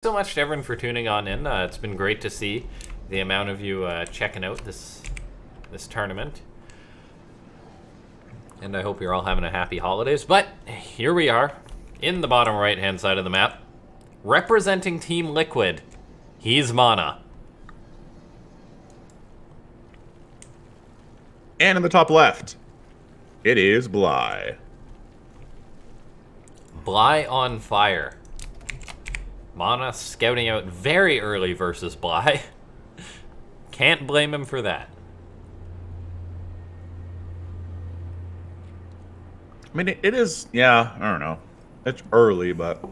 So much to everyone for tuning on in. It's been great to see the amount of you checking out this tournament. And I hope you're all having a happy holidays. But here we are, in the bottom right-hand side of the map, representing Team Liquid. He's MaNa. And in the top left, it is Bly. Bly on fire. MaNa scouting out very early versus Bly. Can't blame him for that. I mean, it is, yeah, I don't know. It's early, but...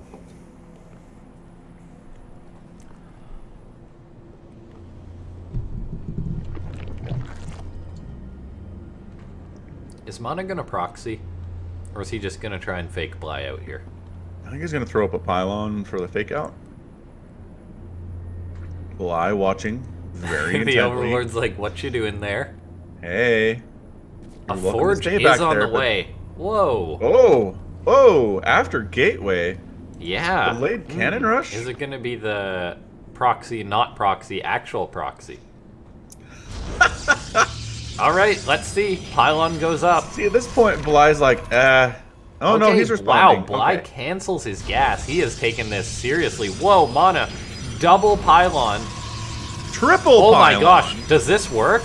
Is MaNa gonna proxy? Or is he just gonna try and fake Bly out here? I think he's going to throw up a pylon for the fake out. Bly watching very intently. The Overlord's like, what you doing there? Hey. A forge is on the way. Whoa. Oh. Oh. After Gateway. Yeah. Delayed cannon rush? Is it going to be the proxy, not proxy, actual proxy? All right, let's see. Pylon goes up. See, at this point, Bly's like, Oh, okay, no, he's responding. Wow, Bly cancels his gas. He is taking this seriously. Whoa, MaNa, double pylon. Triple pylon. Oh my gosh, does this work?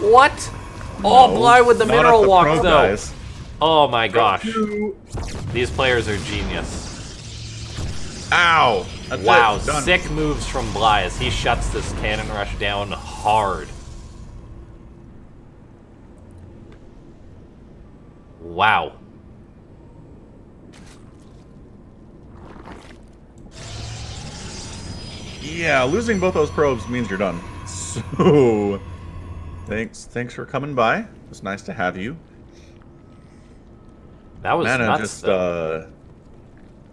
What? No, oh, Bly with the mineral walk, though. Guys. Oh my gosh. These players are genius. Ow. That's wow, sick moves from Bly as he shuts this cannon rush down hard. Wow. Yeah, losing both those probes means you're done. So, thanks for coming by. It's nice to have you. That was MaNa nuts, just,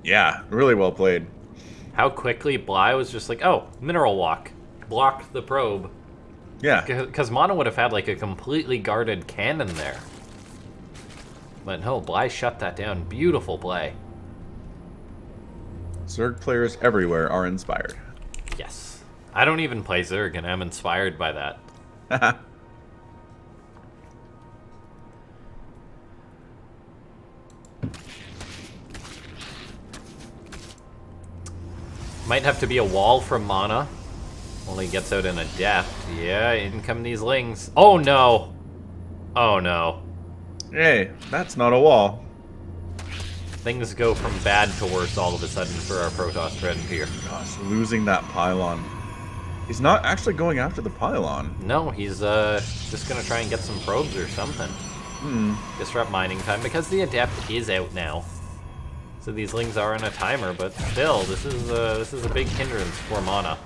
yeah, really well played. How quickly Bly was just like, oh, mineral walk. Blocked the probe. Yeah. Because MaNa would have had like a completely guarded cannon there. But no, Bly shut that down. Beautiful play. Zerg players everywhere are inspired. Yes. I don't even play Zerg, and I'm inspired by that. Might have to be a wall from MaNa. Only gets out in a death. Yeah, in come these lings. Oh no! Oh no. Hey, that's not a wall. Things go from bad to worse all of a sudden for our Protoss friend here. Gosh, losing that pylon. He's not actually going after the pylon. No, he's just gonna try and get some probes or something. Disrupt mining time, because the Adept is out now. So these lings are on a timer, but still, this is a big hindrance for MaNa.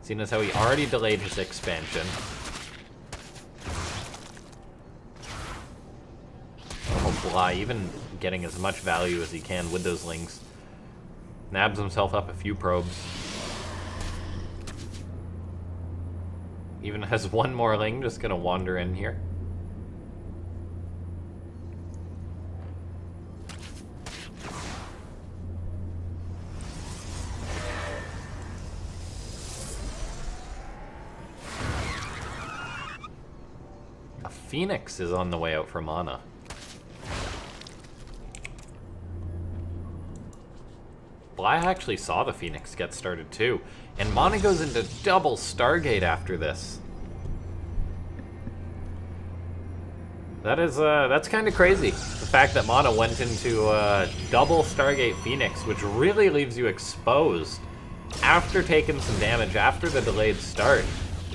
Seeing as how he already delayed his expansion. Oh, Bly, even getting as much value as he can with those lings. Nabs himself up a few probes. Even has one more ling just gonna wander in here. A Phoenix is on the way out for MaNa. Bly actually saw the Phoenix get started too, and MaNa goes into double Stargate after this. That's kind of crazy. The fact that MaNa went into double Stargate Phoenix, which really leaves you exposed after taking some damage after the delayed start.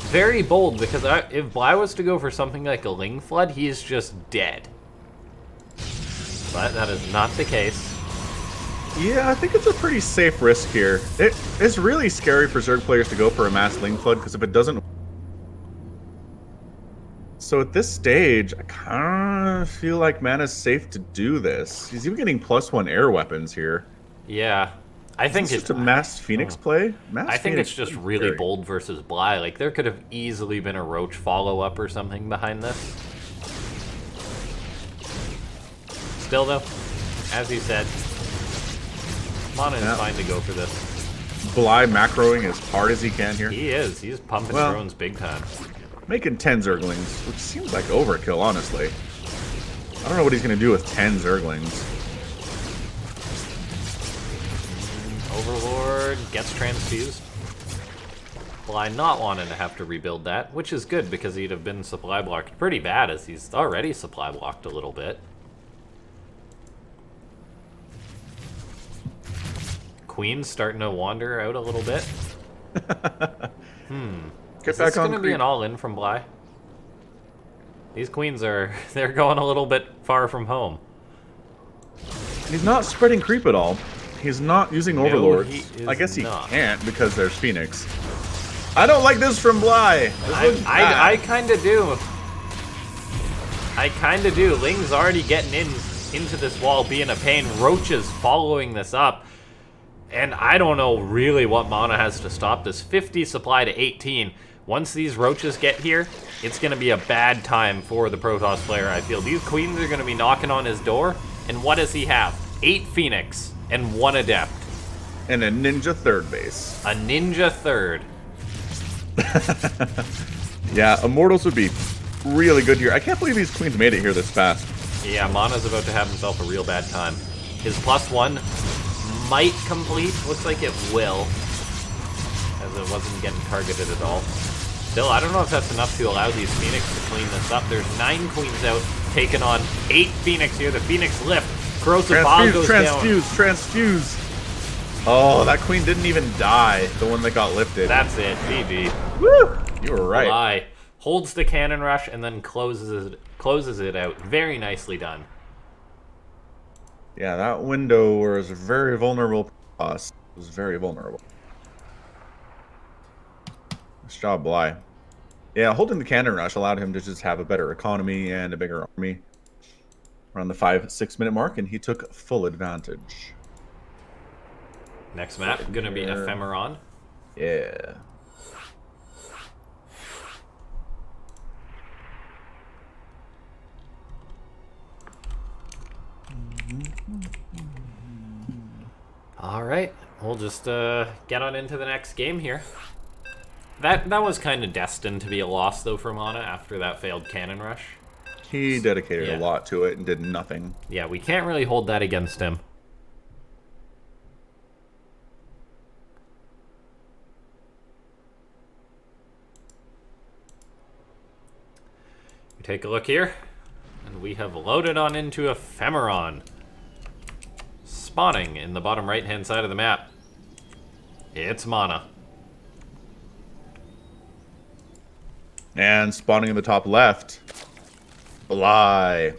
Very bold, because if Bly was to go for something like a Ling Flood, he is just dead. But that is not the case. Yeah, I think it's a pretty safe risk here. It's really scary for Zerg players to go for a mass Ling Flood, because if it doesn't... So at this stage, I kind of feel like MaNa's safe to do this. He's even getting +1 air weapons here. Yeah. I think it's just a mass Phoenix play. I think it's just really bold versus Bly. Like, there could have easily been a Roach follow-up or something behind this. Still, though, as you said, MaNa is fine to go for this. Bly macroing as hard as he can here? He is. He's pumping drones big time. Making 10 Zerglings, which seems like overkill, honestly. I don't know what he's going to do with 10 Zerglings. Overlord gets transfused. Bly not wanting to have to rebuild that, which is good because he'd have been supply blocked pretty bad as he's already supply blocked a little bit. Queen's starting to wander out a little bit. Get Is back this on going to be an all-in from Bly? These queens they're going a little bit far from home. He's not spreading creep at all. He's not using Overlord. I guess he not. can't because there's Phoenix. I don't like this from Bly. I kind of do. I kind of do. Ling's already getting into this wall, being a pain. Roach is following this up. And I don't know really what MaNa has to stop this. 50 supply to 18. Once these roaches get here, it's going to be a bad time for the Protoss player, I feel. These queens are going to be knocking on his door. And what does he have? 8 Phoenix and 1 Adept. And a Ninja third base. A Ninja third. Yeah, Immortals would be really good here. I can't believe these queens made it here this fast. Yeah, MaNa's about to have himself a real bad time. His +1 might complete. Looks like it will, as it wasn't getting targeted at all. Still, I don't know if that's enough to allow these Phoenix to clean this up. There's 9 queens out, taking on 8 Phoenix here. The Phoenix lift. Corrosive Ball goes down. Transfuse. Oh, that queen didn't even die. The one that got lifted. That's it. GG. Woo! You were right. Bly holds the cannon rush and then closes it out. Very nicely done. Yeah, that window was very vulnerable. It was very vulnerable. Nice job, Bly. Yeah, holding the cannon rush allowed him to just have a better economy and a bigger army around the 5-6 minute mark, and he took full advantage. Next map gonna be Ephemeron. Yeah. All right, we'll just get on into the next game here. That was kind of destined to be a loss though for MaNa after that failed cannon rush. He dedicated a lot to it and did nothing. Yeah, we can't really hold that against him. We take a look here, and we have loaded on into Ephemeron. Spawning in the bottom right-hand side of the map. It's MaNa. And spawning in the top left, Bly.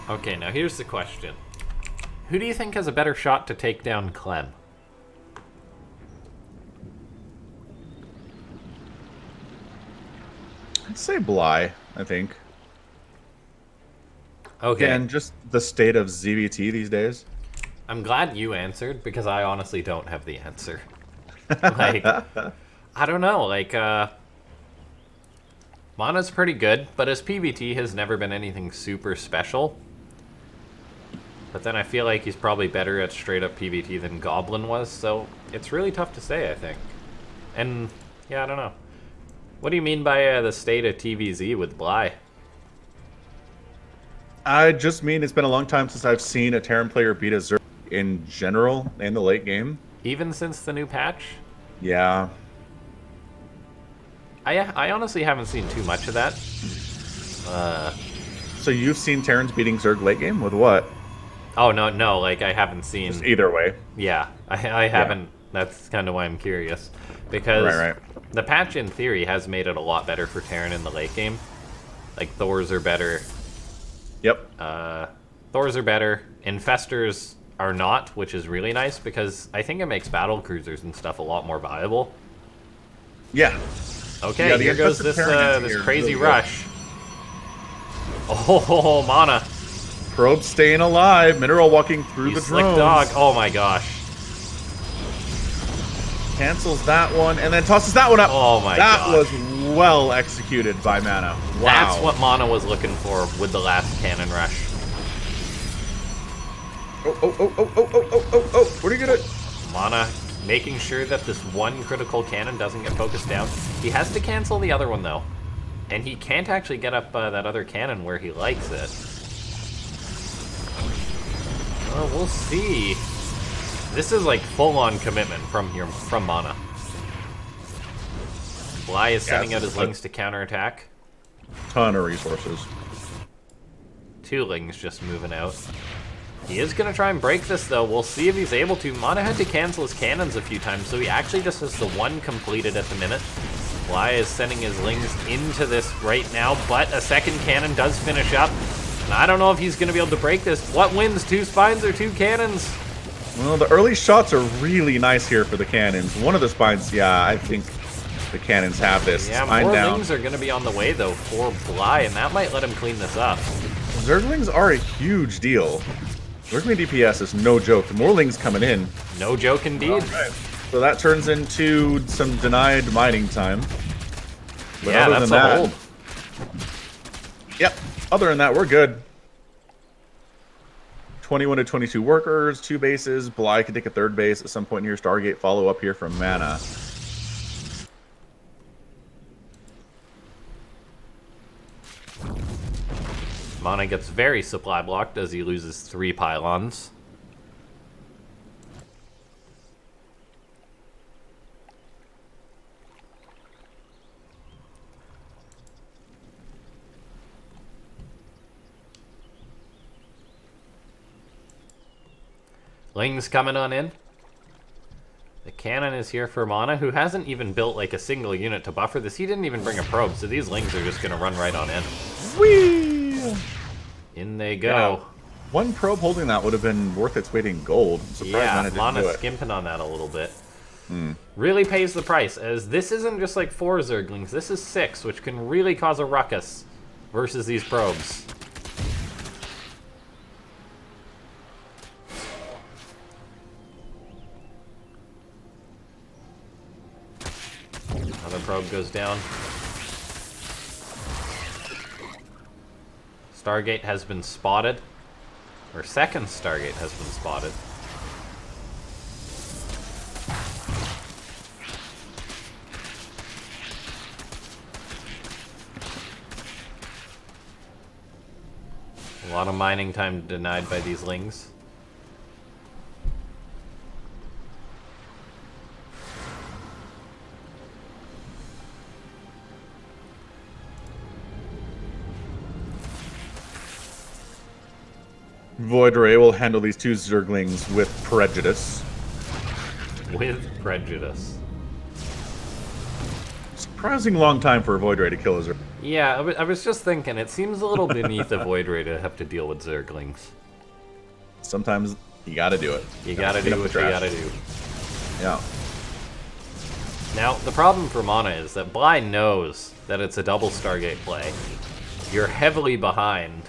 Okay, now here's the question. Who do you think has a better shot to take down Clem? I'd say Bly, I think. Okay. And just the state of ZvT these days. I'm glad you answered, because I honestly don't have the answer. Like, I don't know, like, MaNa's pretty good, but his PvT has never been anything super special. But then I feel like he's probably better at straight-up PvT than Goblin was, so it's really tough to say, I think. And, yeah, I don't know. What do you mean by the state of TVZ with Bly? I just mean it's been a long time since I've seen a Terran player beat a Zerg in general in the late game. Even since the new patch? Yeah. I honestly haven't seen too much of that. So you've seen Terrans beating Zerg late game with what? Oh, no, like, I haven't seen... Just either way. Yeah, I haven't. Yeah. That's kind of why I'm curious. Because the patch, in theory, has made it a lot better for Terran in the late game. Like, Thors are better. Yep. Thors are better. Infestors are not, which is really nice, because I think it makes battle cruisers and stuff a lot more viable. Yeah. Okay, yeah, here goes this crazy rush. Oh, MaNa. Probe staying alive. Mineral walking through the slick drones. dog. Oh my gosh. Cancels that one and then tosses that one up. Oh my That gosh. was well executed by MaNa. Wow. That's what MaNa was looking for with the last cannon rush. Oh. What are you gonna... MaNa making sure that this one critical cannon doesn't get focused down. He has to cancel the other one, though. And he can't actually get up that other cannon where he likes it. Well, we'll see. This is like full-on commitment from MaNa. Bly is sending out his Lings to counterattack. Ton of resources. 2 Lings just moving out. He is going to try and break this, though. We'll see if he's able to. MaNa had to cancel his cannons a few times, so he actually just has the 1 completed at the minute. Bly is sending his Lings into this right now, but a second cannon does finish up. And I don't know if he's going to be able to break this. What wins, 2 spines or 2 cannons? Well, the early shots are really nice here for the cannons. One of the spines, yeah, I think the cannons have this. Yeah, Spine more down. Lings are going to be on the way, though, for Bly, and that might let him clean this up. Zerglings are a huge deal. Zergling DPS is no joke. The more Lings coming in. No joke indeed. Right. So that turns into some denied mining time. But yeah, other that's than a that, hold. Yep. Other than that, we're good. 21 to 22 workers, 2 bases. Bly could take a 3rd base at some point here. Stargate follow up here from MaNa. MaNa gets very supply blocked as he loses 3 pylons. Lings coming on in. The cannon is here for MaNa, who hasn't even built like a single unit to buffer this. He didn't even bring a probe, so these Lings are just going to run right on in. Whee! In they go. Yeah. 1 probe holding that would have been worth its weight in gold. I'm surprised Yeah, MaNa didn't do it. skimping on that a little bit. Really pays the price, as this isn't just like 4 Zerglings, this is 6, which can really cause a ruckus versus these probes. Another probe goes down. Stargate has been spotted. Or second Stargate has been spotted. A lot of mining time denied by these Lings. Void Ray will handle these 2 Zerglings with prejudice. With prejudice. Surprising long time for a Void Ray to kill a Zergling. Yeah, I was just thinking, it seems a little beneath a Void Ray to have to deal with Zerglings. Sometimes you gotta do it. You gotta do what you gotta do. Yeah. Now, the problem for MaNa is that Bly knows that it's a double Stargate play. You're heavily behind.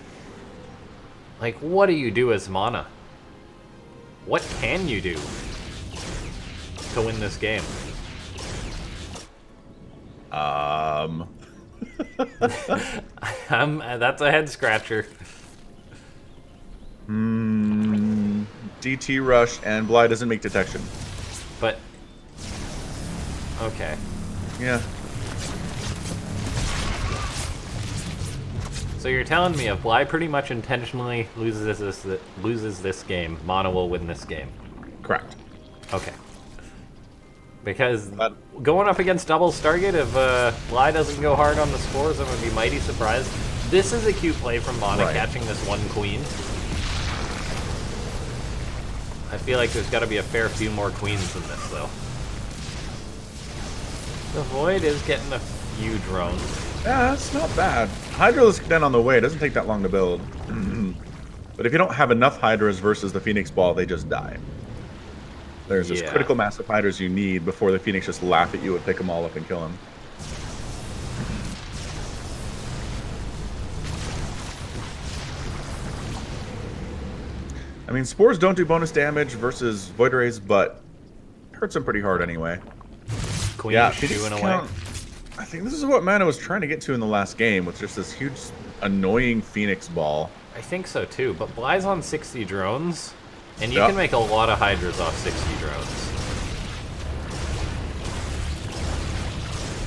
Like, what do you do as MaNa? What can you do to win this game? That's a head scratcher. DT rush and Bly doesn't make detection. But okay. Yeah. So you're telling me if Bly pretty much intentionally loses this game, MaNa will win this game? Correct. Okay. Because going up against double Stargate, if Bly doesn't go hard on the scores, I'm going to be mighty surprised. This is a cute play from MaNa, catching this 1 queen. I feel like there's got to be a fair few more queens than this, though. The Void is getting a few drones. Yeah, that's not bad. Hydra is then on the way. It doesn't take that long to build. But if you don't have enough Hydras versus the Phoenix Ball, they just die. There's this critical mass of Hydras you need before the Phoenix just laugh at you and pick them all up and kill them. I mean, Spores don't do bonus damage versus Void Rays, but it hurts them pretty hard anyway. Queen shooing away. I think this is what MaNa was trying to get to in the last game, with just this huge, annoying Phoenix Ball. I think so too, but Bly's on 60 drones, and you can make a lot of Hydras off 60 drones.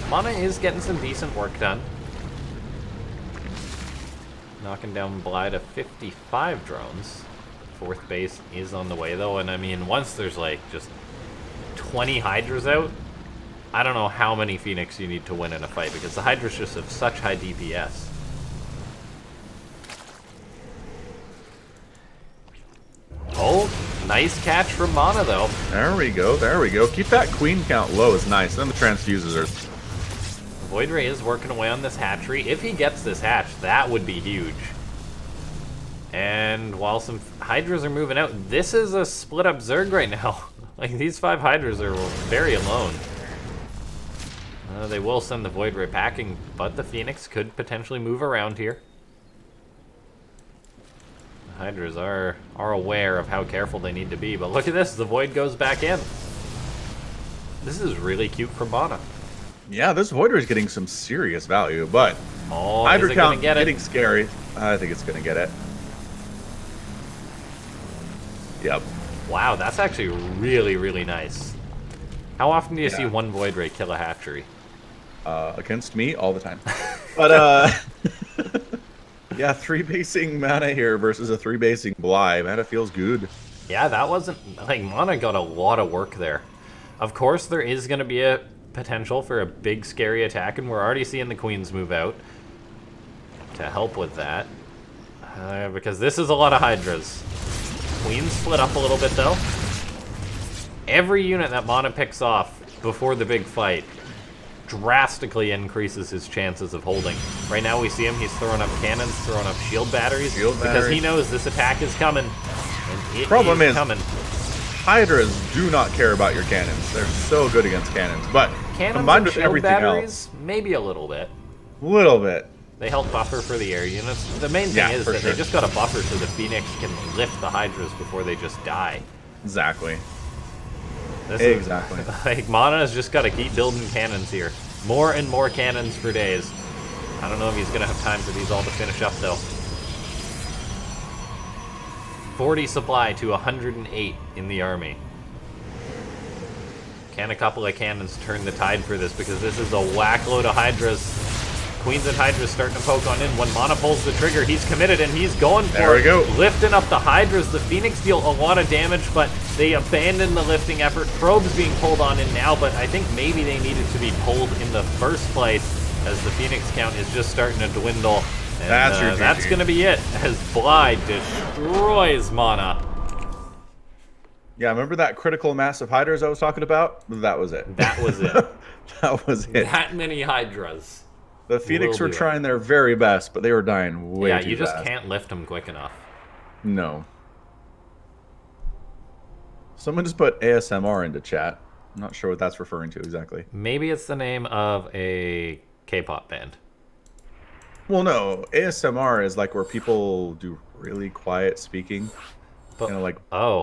MaNa is getting some decent work done. Knocking down Bly to 55 drones. Fourth base is on the way, though, and I mean, once there's, like, just 20 Hydras out, I don't know how many Phoenix you need to win in a fight, because the Hydras just have such high DPS. Oh, nice catch from MaNa, though. There we go, there we go. Keep that queen count low is nice. Then the transfuses are... Void Ray is working away on this hatchery. If he gets this hatch, that would be huge. And while some Hydras are moving out, this is a split-up Zerg right now. Like, these 5 Hydras are very alone. They will send the Void Ray packing, but the Phoenix could potentially move around here. The Hydras are aware of how careful they need to be, but look at this, the Void goes back in. This is really cute for MaNa. Yeah, this Void Ray is getting some serious value, but oh, Hydra count getting scary. I think it's going to get it. Yep. Wow, that's actually really, really nice. How often do you see one Void Ray kill a hatchery? Against me, all the time. But, yeah, 3-basing MaNa here versus a 3-basing Bly. MaNa feels good. Yeah, that wasn't... Like, MaNa got a lot of work there. Of course, there is going to be a potential for a big, scary attack, and we're already seeing the Queens move out to help with that. Because this is a lot of Hydras. Queens split up a little bit, though. Every unit that MaNa picks off before the big fight drastically increases his chances of holding. Right now we see him, he's throwing up cannons, throwing up shield batteries, because he knows this attack is coming. And it Problem is coming. Hydras do not care about your cannons. They're so good against cannons, but cannons combined and with shield everything batteries, else, maybe a little bit. Little bit. They help buffer for the air units. The main thing is that they just got to buffer so the Phoenix can lift the Hydras before they just die. Exactly. Exactly. Like, MaNa's just got to keep building cannons here. More and more cannons for days. I don't know if he's going to have time for these all to finish up, though. 40 supply to 108 in the army. Can a couple of cannons turn the tide for this? Because this is a whack load of Hydras. Queens and Hydras starting to poke on in. When MaNa pulls the trigger, he's committed and he's going for it. There we go. Lifting up the Hydras. The Phoenix deal a lot of damage, but they abandon the lifting effort. Probe's being pulled on in now, but I think maybe they needed to be pulled in the first place as the Phoenix count is just starting to dwindle. And that's going to be it as Bly destroys MaNa. Yeah, remember that critical mass of Hydras I was talking about? That was it. That was it. That was it. That many Hydras. The Phoenix were trying their very best, but they were dying way too fast. Yeah, you just can't lift them quick enough. No. Someone just put ASMR into chat. I'm not sure what that's referring to exactly. Maybe it's the name of a K-pop band. Well, no. ASMR is like where people do really quiet speaking. But, like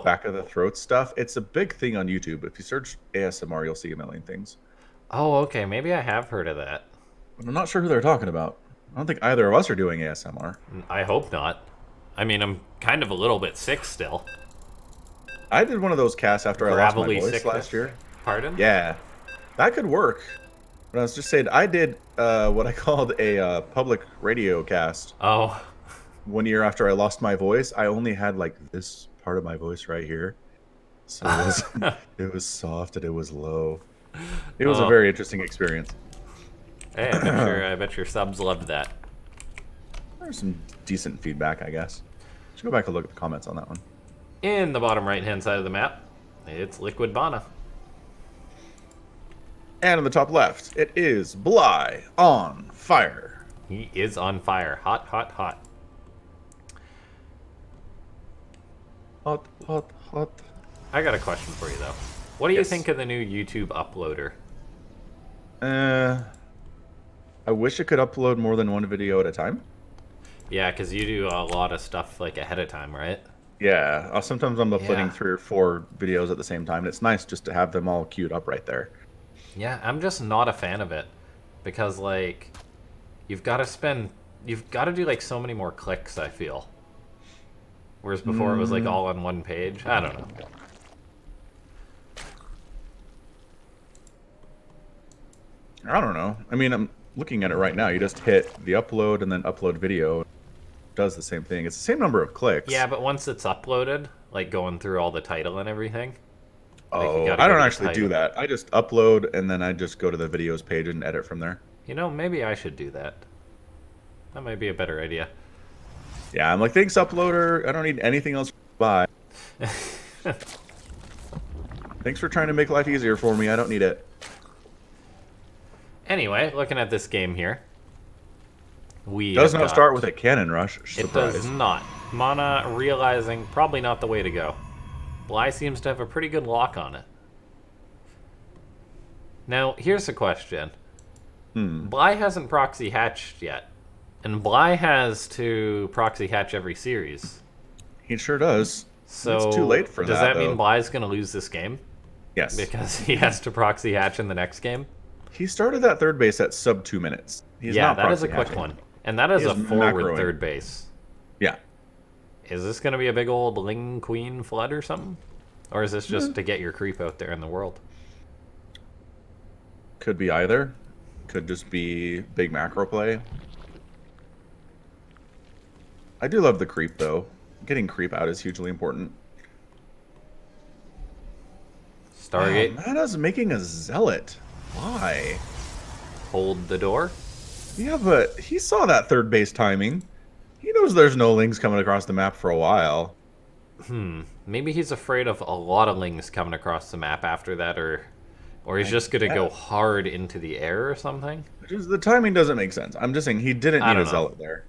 back of the throat stuff. It's a big thing on YouTube. If you search ASMR, you'll see a million things. Oh, okay. Maybe I have heard of that. I'm not sure who they're talking about. I don't think either of us are doing ASMR. I hope not. I mean, I'm kind of a little bit sick still. I did one of those casts after I lost my voice last year. Pardon? Yeah. That could work. But I was just saying, I did what I called a public radio cast. Oh. 1 year after I lost my voice. I only had like this part of my voice right here. So it was, it was soft and it was low. It was a very interesting experience. Hey, I bet your subs loved that. There's some decent feedback, I guess. Let's go back and look at the comments on that one. In the bottom right-hand side of the map, it's Liquid MaNa. And on the top left, it is Bly on fire. He is on fire. Hot, hot, hot. Hot, hot, hot. I got a question for you, though. What do you think of the new YouTube uploader? I wish it could upload more than one video at a time. Yeah, because you do a lot of stuff like ahead of time, right? Yeah, sometimes I'm uploading 3 or 4 videos at the same time, and it's nice just to have them all queued up right there. Yeah, I'm just not a fan of it because, like, you've got to do like so many more clicks, I feel. Whereas before it was like all on one page. I don't know. I don't know. I mean, I'm looking at it right now. You just hit the upload and then upload video. It does the same thing. It's the same number of clicks. Yeah, but once it's uploaded, like going through all the title and everything. Oh, I don't actually do that. I just upload and then I just go to the videos page and edit from there. You know, maybe I should do that. That might be a better idea. Yeah, I'm like, thanks, uploader. I don't need anything else. Bye. Thanks for trying to make life easier for me. I don't need it. Anyway, looking at this game here, we does not start with a cannon rush. Surprise. It does not. MaNa realizing probably not the way to go. Bly seems to have a pretty good lock on it. Now, here's a question. Bly hasn't proxy hatched yet, and Bly has to proxy hatch every series. He sure does. So it's too late for that. Does that mean Bly's going to lose this game? Yes. Because he has to proxy hatch in the next game? He started that third base at sub 2 minutes. He's yeah, not that is a hatching. quick one. And that is a forward macroing. third base. Yeah. Is this going to be a big old Ling Queen flood or something? Or is this just to get your creep out there in the world? Could be either. Could just be big macro play. I do love the creep, though. Getting creep out is hugely important. Stargate. MaNa's making a zealot. Why? Hold the door. Yeah, but he saw that third base timing. He knows there's no Lings coming across the map for a while. Maybe he's afraid of a lot of Lings coming across the map after that, or he's just going to go hard into the air or something. Just, the timing doesn't make sense. I'm just saying he didn't need a zealot there.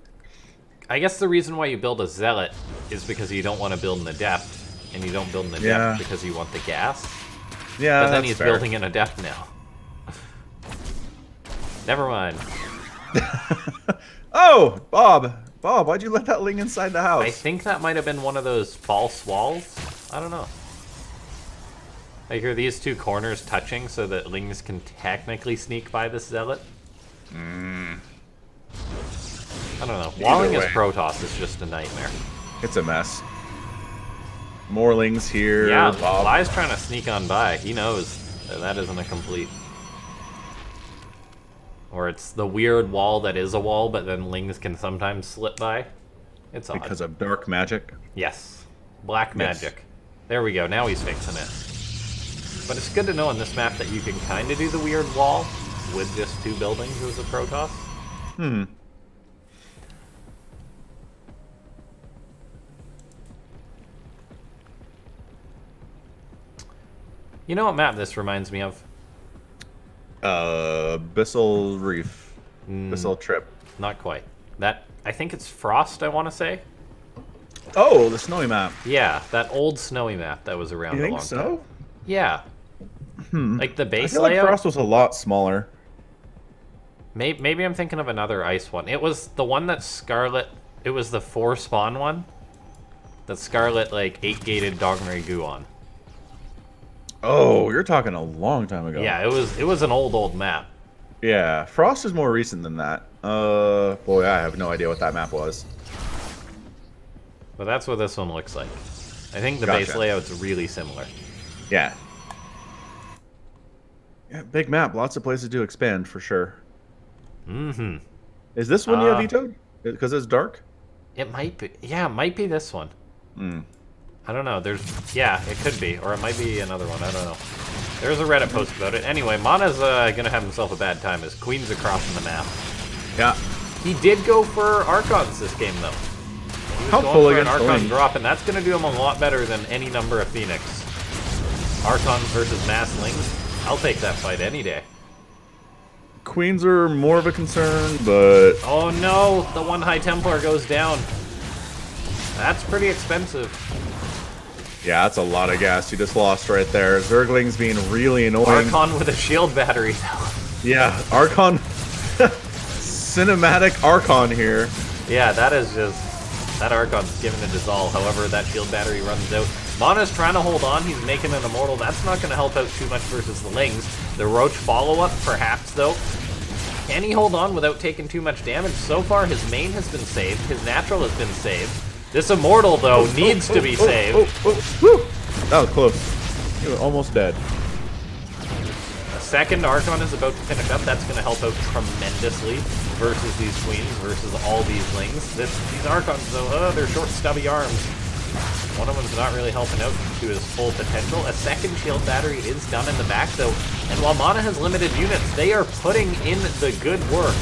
I guess the reason why you build a zealot is because you don't want to build an adept, and you don't build an adept because you want the gas. Yeah, but then he's building an adept now. Never mind. Oh, Bob, why'd you let that Ling inside the house? I think that might have been one of those false walls. I don't know. Like, are these two corners touching so that Lings can technically sneak by this zealot? I don't know. Walling as Protoss is just a nightmare. It's a mess. More Lings here. Yeah, Bob. Bly's trying to sneak on by. He knows that isn't a complete. Or it's the weird wall that is a wall, but then Lings can sometimes slip by. It's odd. Because of dark magic? Yes. Black magic. There we go. Now he's fixing it. But it's good to know on this map that you can kind of do the weird wall with just two buildings as a Protoss. You know what map this reminds me of? Bissell Reef. Bissell Trip. Not quite. That, I think it's Frost, I want to say. Oh, the snowy map. Yeah, that old snowy map that was around You a long think time. so? Yeah. Like the base I feel layout. like Frost was a lot smaller. Maybe I'm thinking of another ice one. It was the one that Scarlet. It was the 4 spawn one. That Scarlet like 8-gated Doggery Goo on. Oh, you're talking a long time ago. Yeah, it was an old map. Yeah, Frost is more recent than that. Boy, I have no idea what that map was. But that's what this one looks like. I think the base layout's really similar. Yeah. Yeah, big map. Lots of places to expand, for sure. Is this one you have vetoed? Because it's dark? It might be. Yeah, it might be this one. I don't know. Yeah, it could be. Or it might be another one. I don't know. There's a Reddit post about it. Anyway, MaNa's going to have himself a bad time as Queen's across the map. Yeah. He did go for Archons this game, though. He was Helpful going for an against Archon drop, and that's going to do him a lot better than any number of Phoenix. Archons versus Mass Lings. I'll take that fight any day. Queens are more of a concern, but... Oh no, the one High Templar goes down. That's pretty expensive. Yeah, that's a lot of gas you just lost right there. Zergling's being really annoying. Archon with a shield battery, though. Yeah, Archon... Cinematic Archon here. Yeah, that is just... That Archon's giving it his all. However, that shield battery runs out. MaNa's trying to hold on. He's making an immortal. That's not going to help out too much versus the Lings. The Roach follow-up, perhaps, though. Can he hold on without taking too much damage? So far, his main has been saved. His natural has been saved. This immortal, though, needs to be saved. That was close. You were almost dead. second Archon is about to finish up, that's going to help out tremendously versus these Queens, versus all these Lings. These Archons, though, they're short, stubby arms. One of them's not really helping out to his full potential. A second shield battery is done in the back, though, and while MaNa has limited units, they are putting in the good work.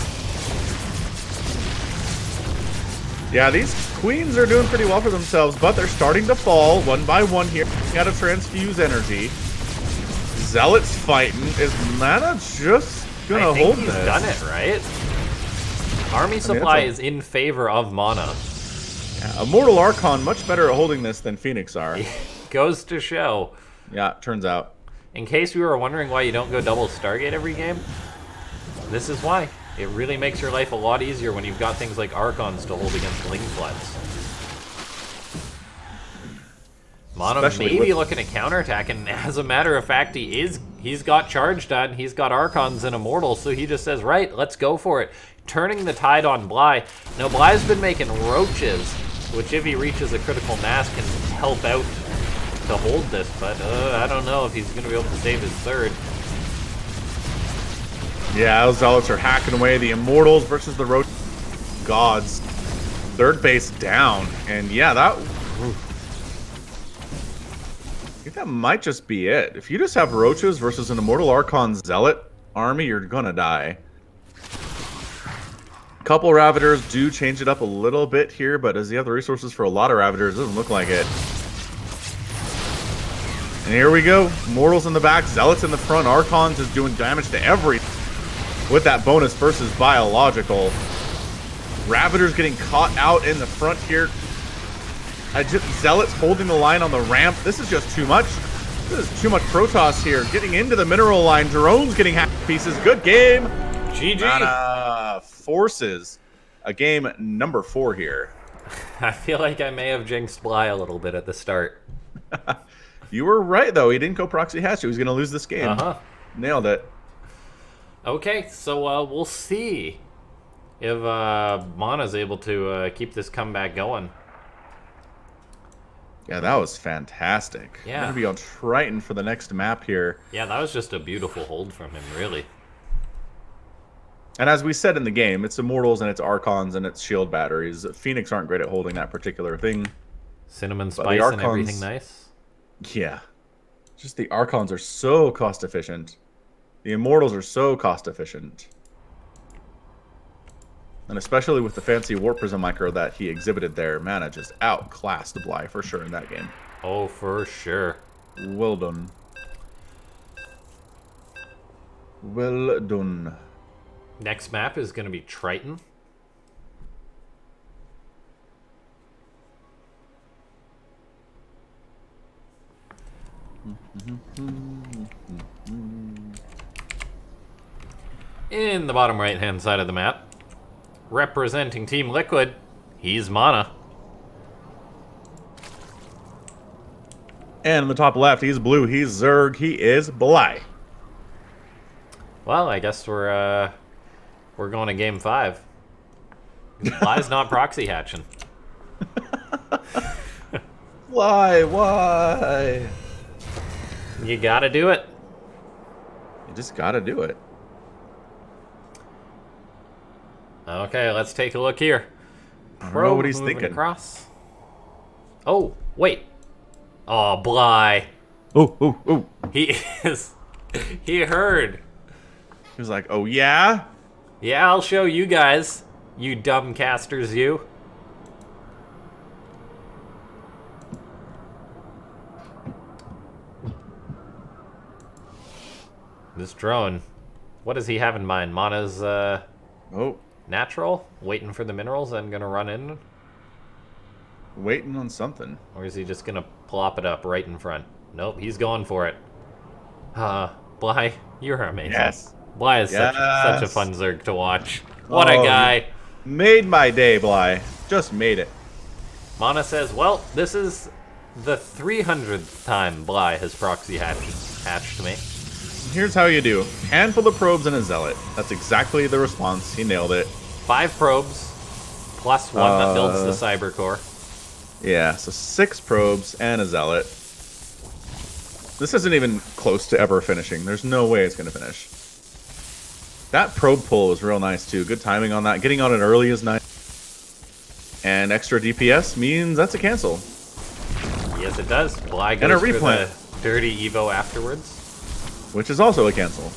Yeah, these Queens are doing pretty well for themselves, but they're starting to fall one by one here. Got to transfuse energy. Zealot's fighting. Is MaNa just gonna hold this? He's done it, right? Army supply is in favor of MaNa. Yeah, Immortal Archon much better at holding this than Phoenix are. Goes to show. Yeah, turns out. In case you were wondering why you don't go double Stargate every game, this is why. It really makes your life a lot easier when you've got things like Archons to hold against Ling Floods. MaNa may be looking to counterattack, and as a matter of fact, he's got charge done, he's got Archons and Immortals, so he just says, right, let's go for it. Turning the tide on Bly. Now, Bly's been making roaches, which if he reaches a critical mass can help out to hold this, but I don't know if he's going to be able to save his third. Yeah, those Zealots are hacking away. The Immortals versus the Roach Gods. Third base down. And yeah, I think that might just be it. If you just have Roaches versus an Immortal Archon Zealot army, you're gonna die. Couple Ravagers do change it up a little bit here, but does he have the resources for a lot of Ravagers? Doesn't look like it. And here we go. Immortals in the back, Zealots in the front. Archons is doing damage to everything with that bonus versus biological. Ravagers getting caught out in the front here. Zealots holding the line on the ramp. This is just too much. This is too much Protoss here. Getting into the mineral line. Drone's getting half pieces. Good game. GG. MaNa forces a game number 4 here. I feel like I may have jinxed Bly a little bit at the start. You were right, though. He didn't go proxy hatch. He was going to lose this game. Nailed it. Okay, so we'll see if MaNa's able to keep this comeback going. Yeah, that was fantastic. Yeah. Gonna be on Triton for the next map here. Yeah, that was just a beautiful hold from him, really. And as we said in the game, it's Immortals and it's Archons and it's shield batteries. Phoenix aren't great at holding that particular thing. Cinnamon spice and everything nice. Yeah. Just the Archons are so cost efficient. The Immortals are so cost efficient. And especially with the fancy Warp Prism micro that he exhibited there, MaNa just outclassed Bly for sure in that game. Oh, for sure. Well done. Well done. Next map is going to be Triton. In the bottom right-hand side of the map, representing Team Liquid, he's MaNa. And in the top left, he's blue, he's Zerg, he is Bly. Well, I guess we're going to game 5. Bly's not proxy hatching. Why? You gotta do it. You just gotta do it. Okay, let's take a look here. I don't know what he's thinking. Across. Oh, wait. Oh, Bly. Oh. He is. He heard. He was like, oh yeah? Yeah, I'll show you guys. You dumb casters, you. This drone. What does he have in mind? MaNa's, Oh. natural? Waiting for the minerals and gonna run in? Waiting on something. Or is he just gonna plop it up right in front? Nope, he's going for it. Bly, you're amazing. Yes. Bly is such a fun Zerg to watch. What a guy. Made my day, Bly. Just made it. MaNa says, well, this is the 300th time Bly has proxy hatched me. Here's how you do. Handful of probes and a zealot. That's exactly the response. He nailed it. 5 probes, plus 1 that builds the cyber core. Yeah, so 6 probes and a zealot. This isn't even close to ever finishing. There's no way it's going to finish. That probe pull is real nice, too. Good timing on that. Getting on it early is nice. And extra DPS means that's a cancel. Yes, it does. Bly goes for the dirty Evo afterwards. Which is also a cancel.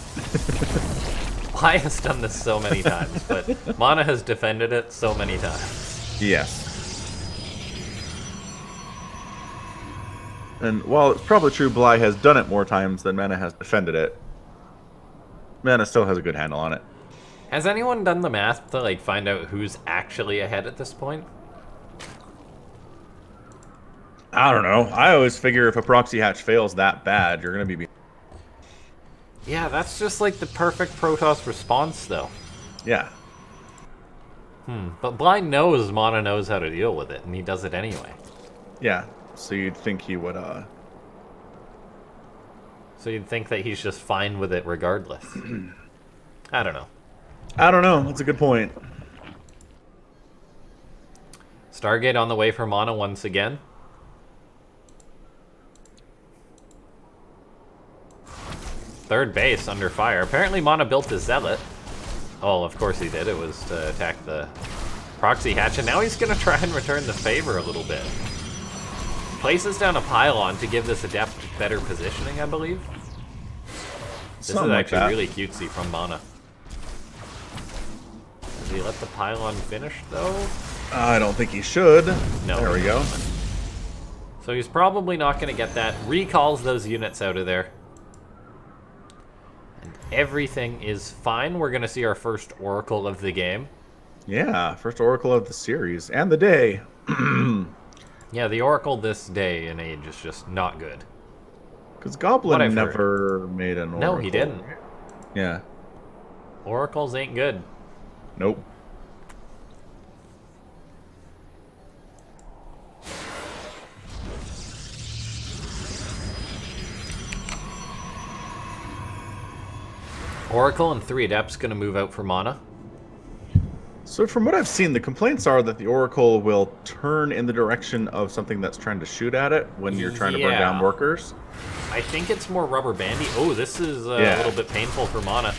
Bly has done this so many times, but MaNa has defended it so many times. Yes. And while it's probably true Bly has done it more times than MaNa has defended it, MaNa still has a good handle on it. Has anyone done the math to like find out who's actually ahead at this point? I don't know. I always figure if a proxy hatch fails that bad, you're going to be... Yeah, that's just like the perfect Protoss response, though. Yeah. But Bly knows MaNa knows how to deal with it, and he does it anyway. Yeah, so you'd think he would, So you'd think that he's just fine with it regardless. I don't know. I don't know. That's a good point. Stargate on the way for MaNa once again. Third base under fire. Apparently MaNa built a Zealot. Oh, of course he did. It was to attack the proxy hatch, and now he's going to try and return the favor a little bit. Places down a pylon to give this Adept better positioning, I believe. This is actually really cutesy from MaNa. Does he let the pylon finish, though? I don't think he should. No. There we go. So he's probably not going to get that. Recalls those units out of there. And everything is fine. We're going to see our first Oracle of the game. Yeah, first Oracle of the series. And the day. Yeah, the Oracle this day and age is just not good. Because Goblin never made an Oracle. No, he didn't. Yeah. Oracles ain't good. Nope. Oracle and 3 Adepts going to move out for MaNa. So from what I've seen, the complaints are that the Oracle will turn in the direction of something that's trying to shoot at it when you're trying to burn down workers. I think it's more rubber bandy. Oh, this is a little bit painful for MaNa.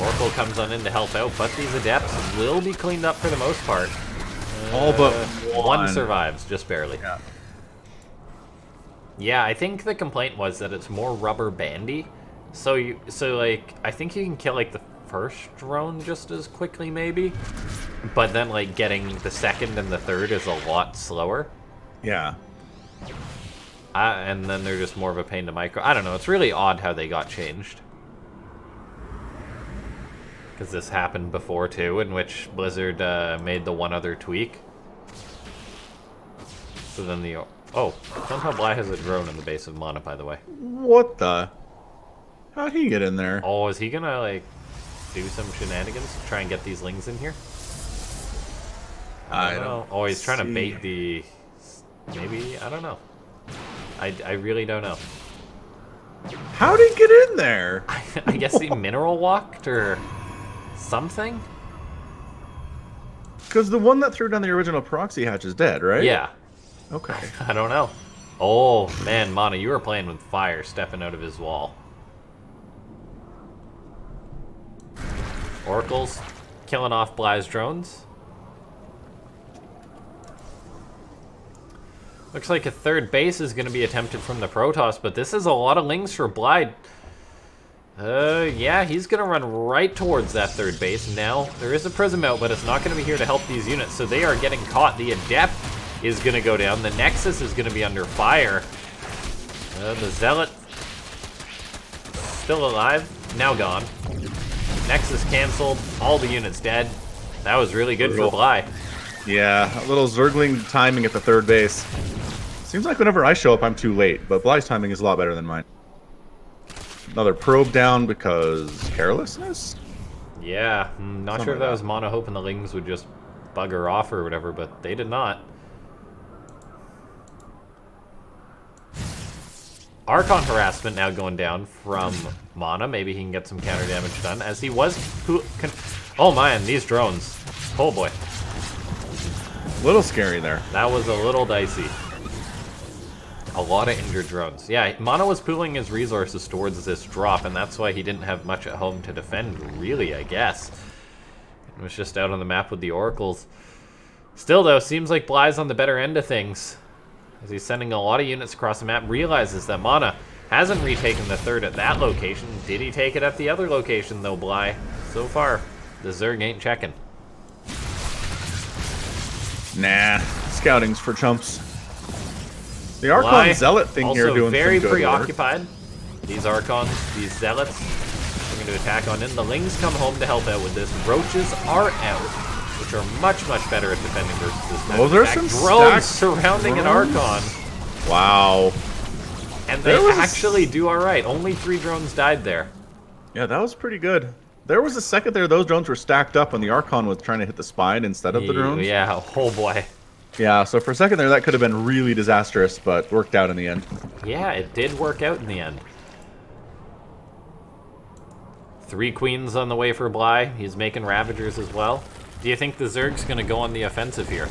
Oracle comes on in to help out, but these Adepts will be cleaned up for the most part. All but one survives, just barely. Yeah. Yeah, I think the complaint was that it's more rubber bandy. So like, I think you can kill like the first drone just as quickly maybe, but then like getting the second and the third is a lot slower. Yeah. And then they're just more of a pain to micro. I don't know. It's really odd how they got changed. Because this happened before too, in which Blizzard made the one other tweak. So then the somehow Bly has a drone in the base of MaNa, by the way. What the? How'd he get in there? Oh, is he gonna like do some shenanigans to try and get these lings in here? I don't know. Oh, he's trying to bait the... Maybe? I don't know. I really don't know. How'd he get in there? I guess he mineral walked or something? Because the one that threw down the original proxy hatch is dead, right? Yeah. Okay. I don't know. Oh, man, MaNa, you were playing with fire stepping out of his wall. Oracle's killing off Bly's drones. Looks like a third base is going to be attempted from the Protoss, but this is a lot of lings for Bly. Yeah, he's going to run right towards that third base. Now, there is a Prism out, but it's not going to be here to help these units, so they are getting caught. The Adept is going to go down. The Nexus is going to be under fire. The Zealot still alive, now gone. Nexus canceled, all the units dead. That was really good for Bly. Yeah, a little Zergling timing at the third base. Seems like whenever I show up, I'm too late, but Bly's timing is a lot better than mine. Another probe down because carelessness? Yeah, not sure if that was MaNa hoping the lings would just bugger off or whatever, but they did not. Archon harassment now going down from MaNa. Maybe he can get some counter damage done, as he was... Oh man, these drones. Oh boy. A little scary there. That was a little dicey. A lot of injured drones. Yeah, MaNa was pooling his resources towards this drop, and that's why he didn't have much at home to defend, really, I guess. He was just out on the map with the oracles. Still, though, seems like Bly's on the better end of things, as he's sending a lot of units across the map, realizes that MaNa hasn't retaken the third at that location. Did he take it at the other location, though, Bly? So far, the Zerg ain't checking. Nah, scouting's for chumps. The Archon Zealot thing here doing very some good preoccupied. work. These Archons, these Zealots, are going to attack on in. The Lings come home to help out with this. Roaches are out, which are much, much better at defending versus this map. Oh, there's some drones surrounding an Archon. Wow. And they actually do alright. Only 3 drones died there. Yeah, that was pretty good. There was a second there those drones were stacked up and the Archon was trying to hit the spine instead of the drones. Yeah, oh boy. Yeah, so for a second there that could have been really disastrous, but worked out in the end. Yeah, it did work out in the end. 3 queens on the way for Bly. He's making Ravagers as well. Do you think the Zerg's going to go on the offensive here?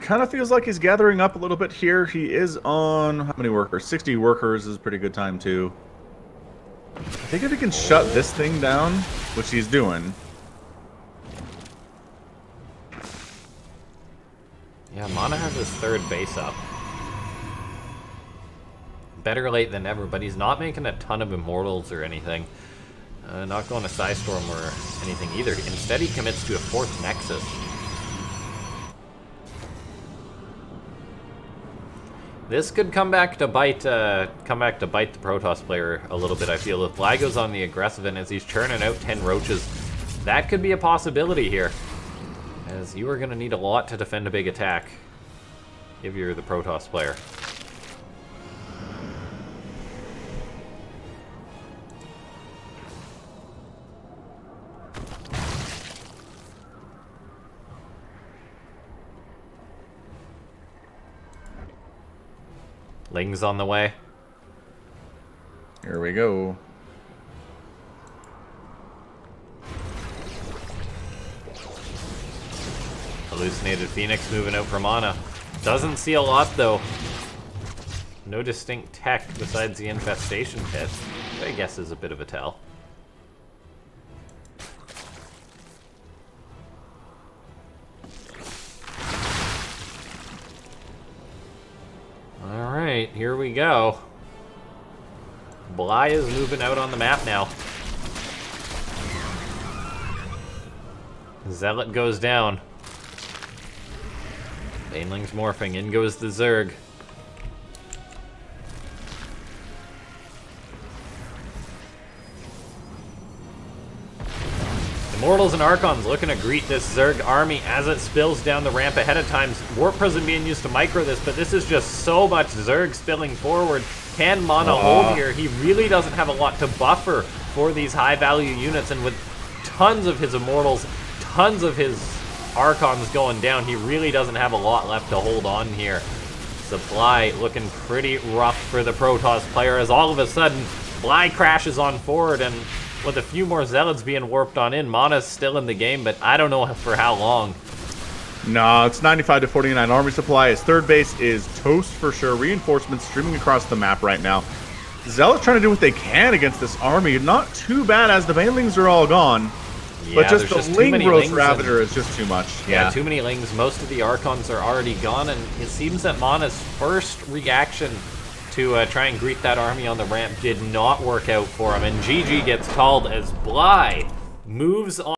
Kind of feels like he's gathering up a little bit here. He is on, how many workers? 60 workers is a pretty good time too. I think if he can shut this thing down, which he's doing. Yeah, MaNa has his 3rd base up. Better late than never, but he's not making a ton of Immortals or anything. Not going to Psystorm or anything either. Instead, he commits to a 4th Nexus. This could come back to bite the Protoss player a little bit, I feel. If Bly goes on the aggressive and as he's churning out 10 roaches, that could be a possibility here. As you are going to need a lot to defend a big attack if you're the Protoss player. Ling's on the way. Here we go. Hallucinated Phoenix moving out for MaNa. Doesn't see a lot though. No distinct tech besides the infestation pit, which I guess is a bit of a tell. Alright, here we go. Bly is moving out on the map now. Zealot goes down. Baneling's morphing. In goes the Zerg. Immortals and Archons looking to greet this Zerg army as it spills down the ramp ahead of time. Warp Prism being used to micro this, but this is just so much Zerg spilling forward. Can MaNa hold here? He really doesn't have a lot to buffer for these high-value units, and with tons of his Immortals, tons of his Archons going down, he really doesn't have a lot left to hold on here. Supply looking pretty rough for the Protoss player, as all of a sudden, Bly crashes on forward, and with a few more Zealots being warped on in, MaNa's still in the game, but I don't know for how long. No, it's 95 to 49 army supply. His 3rd base is toast for sure. Reinforcements streaming across the map right now. Zealots trying to do what they can against this army. Not too bad as the Banelings are all gone. Yeah, but just the Ling Growth Ravager is just too much. Yeah, too many Lings. Most of the Archons are already gone, and it seems that MaNa's first reaction to try and greet that army on the ramp did not work out for him, and GG gets called as Bly moves on.